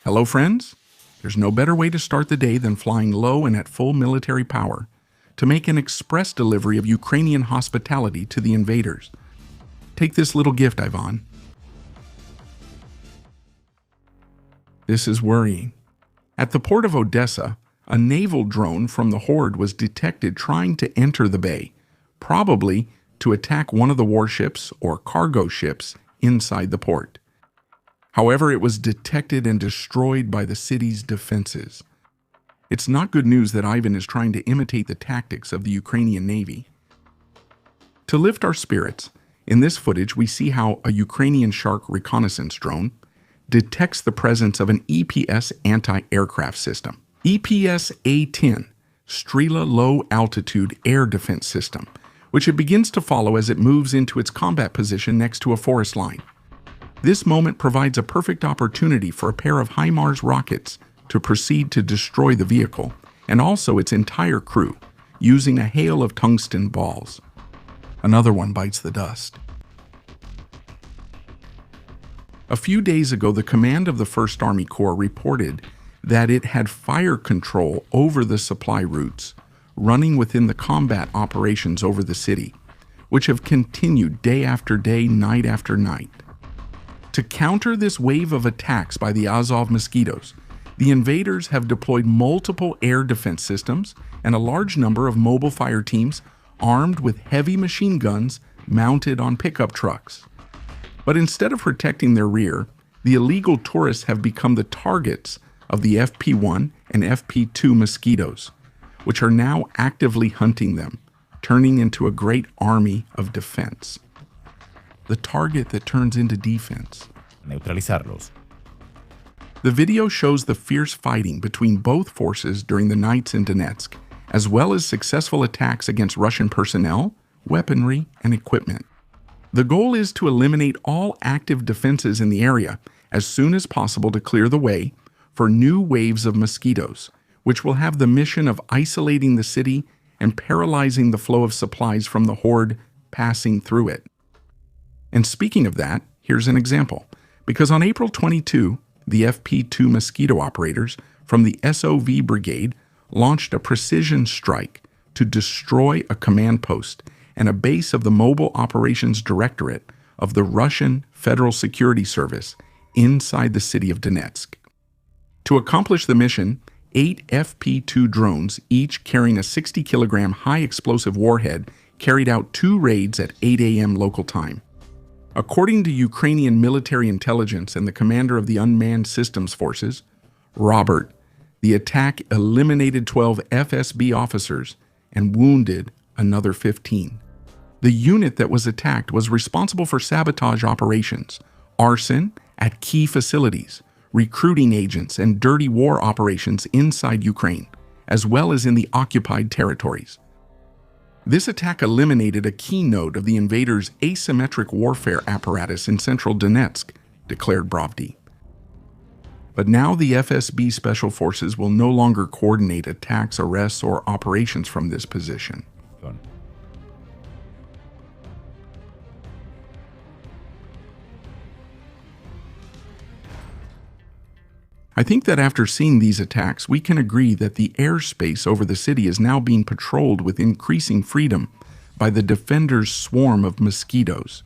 Hello, friends. There's no better way to start the day than flying low and at full military power to make an express delivery of Ukrainian hospitality to the invaders. Take this little gift, Ivan. This is worrying. At the port of Odessa, a naval drone from the Horde was detected trying to enter the bay, probably to attack one of the warships or cargo ships inside the port. However, it was detected and destroyed by the city's defenses. It's not good news that Ivan is trying to imitate the tactics of the Ukrainian Navy. To lift our spirits, in this footage we see how a Ukrainian Shark reconnaissance drone detects the presence of an EPS anti-aircraft system. EPS A-10, Strela Low Altitude Air Defense System, which it begins to follow as it moves into its combat position next to a forest line. This moment provides a perfect opportunity for a pair of HIMARS rockets to proceed to destroy the vehicle and also its entire crew using a hail of tungsten balls. Another one bites the dust. A few days ago, the command of the 1st Army Corps reported that it had fire control over the supply routes running within the combat operations over the city, which have continued day after day, night after night. To counter this wave of attacks by the Azov Mosquitoes, the invaders have deployed multiple air defense systems and a large number of mobile fire teams armed with heavy machine guns mounted on pickup trucks. But instead of protecting their rear, the illegal tourists have become the targets of the FP1 and FP2 Mosquitoes, which are now actively hunting them, turning into a great army of defense. The target that turns into defense. Neutralizarlos. The video shows the fierce fighting between both forces during the nights in Donetsk, as well as successful attacks against Russian personnel, weaponry, and equipment. The goal is to eliminate all active defenses in the area as soon as possible to clear the way for new waves of mosquitoes, which will have the mission of isolating the city and paralyzing the flow of supplies from the Horde passing through it. And speaking of that, here's an example. Because on April 22, the FP2 Mosquito operators from the SOV Brigade launched a precision strike to destroy a command post and a base of the Mobile Operations Directorate of the Russian Federal Security Service inside the city of Donetsk. To accomplish the mission, 8 FP2 drones, each carrying a 60-kilogram high-explosive warhead, carried out 2 raids at 8 a.m. local time. According to Ukrainian military intelligence and the commander of the Unmanned Systems Forces, Robert, the attack eliminated 12 FSB officers and wounded another 15. The unit that was attacked was responsible for sabotage operations, arson at key facilities, recruiting agents, and dirty war operations inside Ukraine, as well as in the occupied territories. This attack eliminated a key node of the invaders' asymmetric warfare apparatus in central Donetsk, declared Brovdi. But now the FSB Special Forces will no longer coordinate attacks, arrests, or operations from this position. I think that after seeing these attacks, we can agree that the airspace over the city is now being patrolled with increasing freedom by the defenders' swarm of mosquitoes.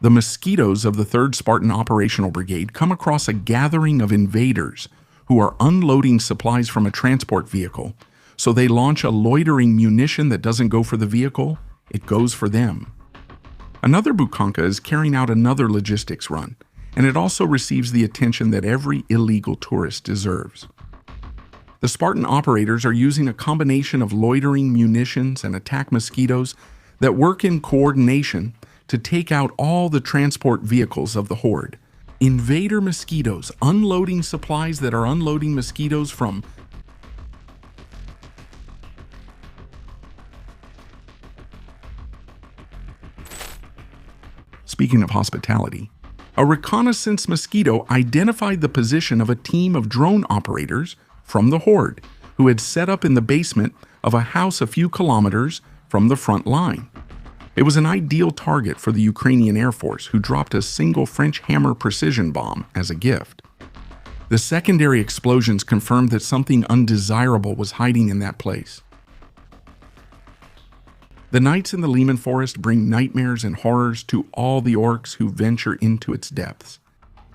The mosquitoes of the 3rd Spartan Operational Brigade come across a gathering of invaders who are unloading supplies from a transport vehicle. So they launch a loitering munition that doesn't go for the vehicle, it goes for them. Another Bukanka is carrying out another logistics run, and it also receives the attention that every illegal tourist deserves. The Spartan operators are using a combination of loitering munitions and attack mosquitoes that work in coordination to take out all the transport vehicles of the Horde. Invader mosquitoes unloading supplies that are unloading mosquitoes from Speaking of hospitality, a reconnaissance mosquito identified the position of a team of drone operators from the Horde who had set up in the basement of a house a few kilometers from the front line. It was an ideal target for the Ukrainian Air Force, who dropped a single French Hammer precision bomb as a gift. The secondary explosions confirmed that something undesirable was hiding in that place. The nights in the Leman Forest bring nightmares and horrors to all the orcs who venture into its depths,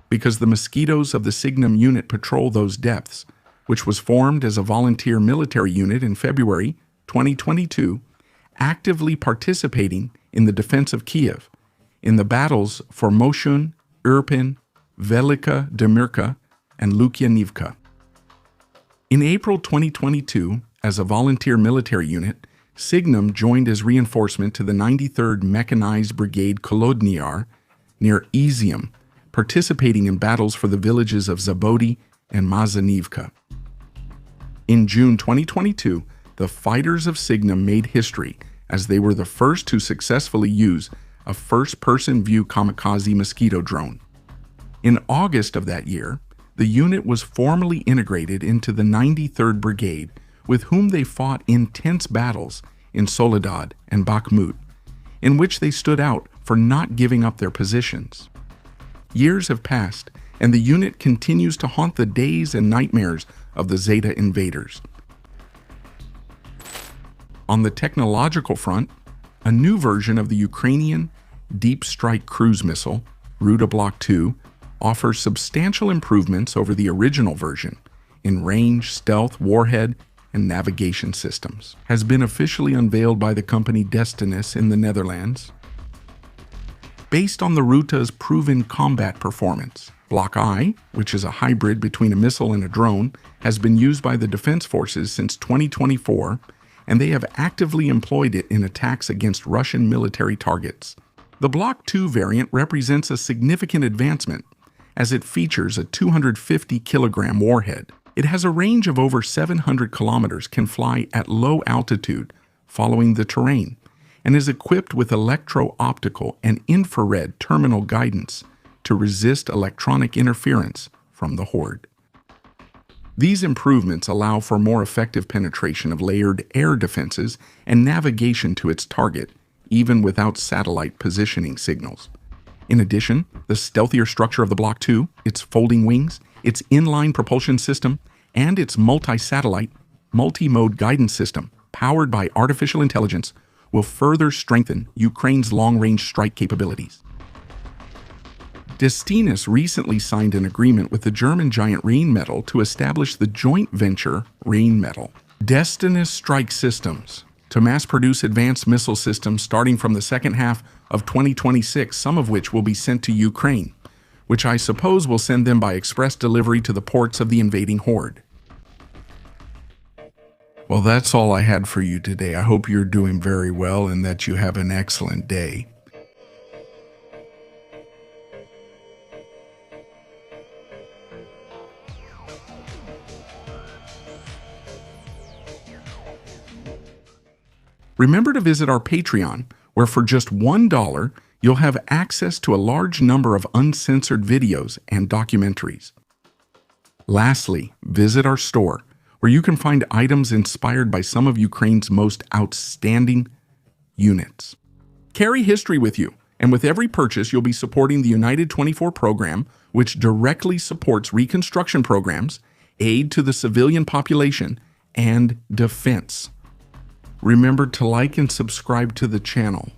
because the Mosquitoes of the Signum unit patrol those depths, which was formed as a volunteer military unit in February 2022, actively participating in the defense of Kiev, in the battles for Moshun, Irpin, Velika Demirka, and Lukyanivka. In April 2022, as a volunteer military unit, Signum joined as reinforcement to the 93rd Mechanized Brigade Kolodnyar near Izium, participating in battles for the villages of Zabody and Mazanivka. In June 2022, the fighters of Signum made history as they were the first to successfully use a first-person view kamikaze Mosquito drone. In August of that year, the unit was formally integrated into the 93rd Brigade, with whom they fought intense battles in Soledad and Bakhmut, in which they stood out for not giving up their positions. Years have passed, and the unit continues to haunt the days and nightmares of the Zeta invaders. On the technological front, a new version of the Ukrainian Deep Strike Cruise Missile, Ruta Block 2, offers substantial improvements over the original version in range, stealth, warhead, and navigation systems. Has been officially unveiled by the company Destinus in the Netherlands. Based on the Ruta's proven combat performance, Block I, which is a hybrid between a missile and a drone, has been used by the Defense Forces since 2024, and they have actively employed it in attacks against Russian military targets. The Block II variant represents a significant advancement, as it features a 250-kilogram warhead. It has a range of over 700 kilometers, can fly at low altitude following the terrain, and is equipped with electro-optical and infrared terminal guidance to resist electronic interference from the Horde. These improvements allow for more effective penetration of layered air defenses and navigation to its target, even without satellite positioning signals. In addition, the stealthier structure of the Block II, its folding wings, its inline propulsion system, and its multi-satellite, multi-mode guidance system, powered by artificial intelligence, will further strengthen Ukraine's long-range strike capabilities. Destinus recently signed an agreement with the German giant Rheinmetall to establish the joint venture Rheinmetall. Destinus Strike Systems, to mass-produce advanced missile systems starting from the second half of 2026, some of which will be sent to Ukraine, which I suppose will send them by express delivery to the ports of the invading Horde. Well, that's all I had for you today. I hope you're doing very well and that you have an excellent day. Remember to visit our Patreon, where for just $1, you'll have access to a large number of uncensored videos and documentaries. Lastly, visit our store, where you can find items inspired by some of Ukraine's most outstanding units. Carry history with you, and with every purchase, you'll be supporting the United 24 program, which directly supports reconstruction programs, aid to the civilian population, and defense. Remember to like and subscribe to the channel.